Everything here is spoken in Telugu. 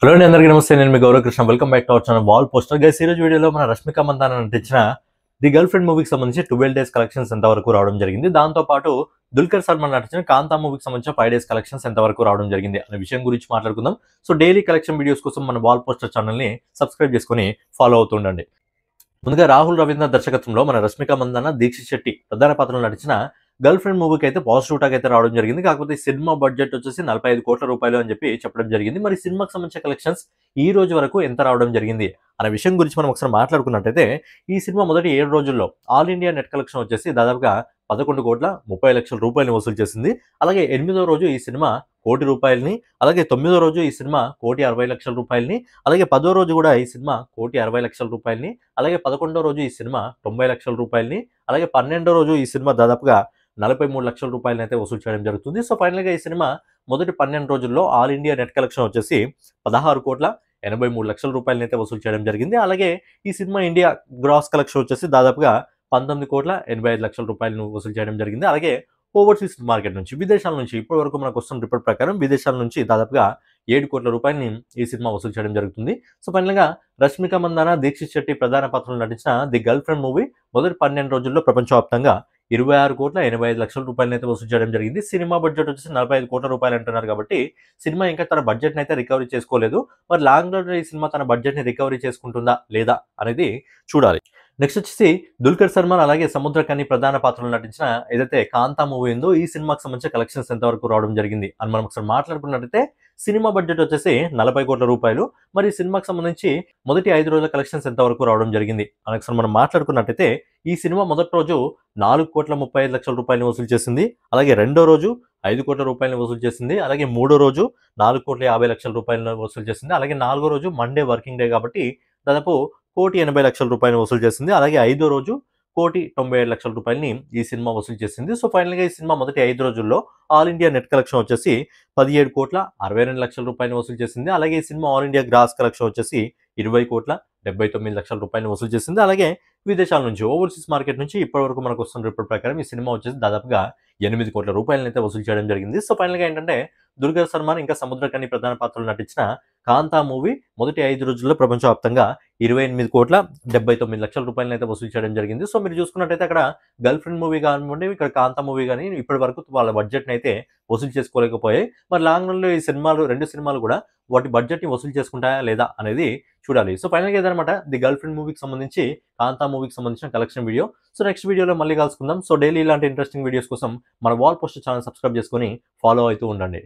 హలో అండి, అందరికీ నమస్తే. నేను మీ Gauravkrishna. Welcome back to our channel wall poster. Guys, ఈ రోజు వీడియోలో మన రష్మిక మందాన నటించిన ది గర్ల్ ఫ్రెండ్ మూవీకి సంబంధించి 12 డేస్ కలెక్షన్స్ ఎంతవరకు రావడం జరిగింది, దాంతో పాటు దుల్కర్ సల్మాన్ నటించిన కాంతా మూవీకి సంబంధించిన 5 డేస్ కలెక్షన్స్ ఎంతవరకు రావడం జరిగింది అనే విషయం గురించి మాట్లాడుకుందాం. సో డైలీ కలెక్షన్ వీడియోస్ కోసం మన వాల్ పోస్టర్ ఛానల్ని సబ్స్క్రైబ్ చేసుకొని ఫాలో అవుతుండండి. ముందుగా రాహుల్ రవీంద్ర దర్శకత్వంలో మన రష్మిక మందాన, దీక్షిత్ శెట్టి ప్రధాన పాత్రలో నటించిన గర్ల్ ఫ్రెండ్ మూవీకి అయితే పాజిటివ్ టాక్ అయితే రావడం జరిగింది. కాకపోతే సినిమా బడ్జెట్ వచ్చేసి 45 కోట్ల రూపాయలు అని చెప్పి చెప్పడం జరిగింది. మరి సినిమాకి సంబంధించిన కలెక్షన్స్ ఈ రోజు వరకు ఎంత రావడం జరిగింది అనే విషయం గురించి మనం ఒకసారి మాట్లాడుకున్నట్టయితే, ఈ సినిమా మొదటి 7 రోజుల్లో ఆల్ ఇండియా నెట్ కలెక్షన్ వచ్చేసి దాదాపుగా 11,30,00,000 రూపాయలు వసూలు చేసింది. అలాగే 8వ రోజు ఈ సినిమా కోటి రూపాయలని, అలాగే 9వ రోజు ఈ సినిమా 1,60,00,000 రూపాయలని, అలాగే 10వ రోజు కూడా ఈ సినిమా 1,60,00,000 రూపాయలని, అలాగే 11వ రోజు ఈ సినిమా 90,00,000 రూపాయలని, అలాగే 12వ రోజు ఈ సినిమా దాదాపుగా 43,00,000 రూపాయలని అయితే వసూలు చేయడం జరుగుతుంది. సో ఫైనల్గా ఈ సినిమా మొదటి 12 రోజుల్లో ఆల్ ఇండియా నెట్ కలెక్షన్ వచ్చేసి 16,83,00,000 రూపాయలని అయితే వసూలు చేయడం జరిగింది. అలాగే ఈ సినిమా ఇండియా గ్రాస్ కలెక్షన్ వచ్చేసి దాదాపుగా 19,85,00,000 రూపాయలను వసూలు చేయడం జరిగింది. అలాగే ఓవర్సీస్ మార్కెట్ నుంచి, విదేశాల నుంచి ఇప్పటి వరకు మనకు వస్తున్న రిపోర్ట్ ప్రకారం విదేశాల నుంచి దాదాపుగా 7 కోట్ల రూపాయలని ఈ సినిమా వసూలు చేయడం జరుగుతుంది. సో ఫైనల్గా రష్మిక మందాన, దీక్షిత్ శెట్టి ప్రధాన పాత్రలో నటించిన ది గర్ల్ ఫ్రెండ్ మూవీ మొదటి 12 రోజుల్లో ప్రపంచవ్యాప్తంగా 26,85,00,000 రూపాయలని అయితే వసూలు చేయడం జరిగింది. సినిమా బడ్జెట్ వచ్చేసి 45 కోట్ల రూపాయలు అంటున్నారు కాబట్టి సినిమా ఇంకా తన బడ్జెట్ని అయితే రికవరీ చేసుకోలేదు. మరి లాంగ్ రన్ ఈ సినిమా తన బడ్జెట్ని రికవరీ చేసుకుంటుందా లేదా అనేది చూడాలి. నెక్స్ట్ వచ్చేసి దుల్కర్ సల్మాన్ అలాగే సముద్రకని ప్రధాన పాత్రలో నటించిన ఏదైతే కాంతా మూవీ ఉందో ఈ సినిమాకి సంబంధించిన కలెక్షన్స్ ఎంతవరకు రావడం జరిగింది అని మనం ఒకసారి మాట్లాడుకున్నట్టయితే, సినిమా బడ్జెట్ వచ్చేసి 40 కోట్ల రూపాయలు. మరి ఈ సినిమాకి సంబంధించి మొదటి 5 రోజుల కలెక్షన్స్ ఎంతవరకు రావడం జరిగింది అని ఒకసారి మనం మాట్లాడుకున్నట్టయితే, ఈ సినిమా మొదటి రోజు 4,35,00,000 రూపాయలని వసూలు చేసింది. అలాగే రెండో రోజు 5 కోట్ల రూపాయలని వసూలు చేసింది. అలాగే మూడో రోజు 4,50,00,000 రూపాయలను వసూలు చేసింది. అలాగే నాలుగో రోజు మండే వర్కింగ్ డే కాబట్టి దాదాపు 1,80,00,000 రూపాయలు వసూలు చేసింది. అలాగే ఐదో రోజు 1,97,00,000 రూపాయలని ఈ సినిమా వసూలు చేసింది. సో ఫైనల్గా ఈ సినిమా మొదటి 5 రోజుల్లో ఆల్ ఇండియా నెట్ కలెక్షన్ వచ్చేసి 17,62,00,000 రూపాయలు వసూలు చేసింది. అలాగే ఈ cinema all India gross collection వచ్చేసి 20,79,00,000 రూపాయలు వసూలు చేసింది. అలాగే విదేశాల నుంచి, ఓవర్సీస్ మార్కెట్ నుంచి ఇప్పటివరకు మనకు వస్తున్న రిపోర్ట్ ప్రకారం ఈ సినిమా వచ్చేసి దాదాపుగా 8 కోట్ల రూపాయలను అయితే వసూలు చేయడం జరిగింది. సో ఫైనల్గా ఏంటంటే, దుల్కర్ సల్మాన్ ఇంకా సముద్రకని ప్రధాన పాత్రలో నటించిన కాంతా మూవీ మొదటి 5 రోజుల్లో ప్రపంచవ్యాప్తంగా 28,79,00,000 రూపాయలను అయితే వసూలు చేయడం జరిగింది. సో మీరు చూసుకున్నట్టయితే అక్కడ గర్ల్ ఫ్రెండ్ మూవీ కానివ్వండి, ఇక్కడ కాంతా మూవీ కానీ ఇప్పటి వరకు వాళ్ళ బడ్జెట్ని అయితే వసూలు చేసుకోలేకపోయాయి. మరి లాంగ్ రన్లో ఈ సినిమాలు, 2 సినిమాలు కూడా వాటి బడ్జెట్ని వసూలు చేసుకుంటాయా లేదా అనేది చూడాలి. సో ఫైనల్గా ఇదనమాట ది గర్ల్ ఫ్రెండ్ మూవీకి సంబంధించి, కాంతా మూవీకి సంబంధించిన కలెక్షన్ వీడియో. సో నెక్స్ట్ వీడియోలో మళ్ళీ కలుసుకుందాం. సో డైలీ ఇలాంటి ఇంట్రెస్టింగ్ వీడియోస్ కోసం మన వాల్ పోస్టర్ ఛానల్ సబ్స్క్రైబ్ చేసుకొని ఫాలో అవుతూ ఉండండి.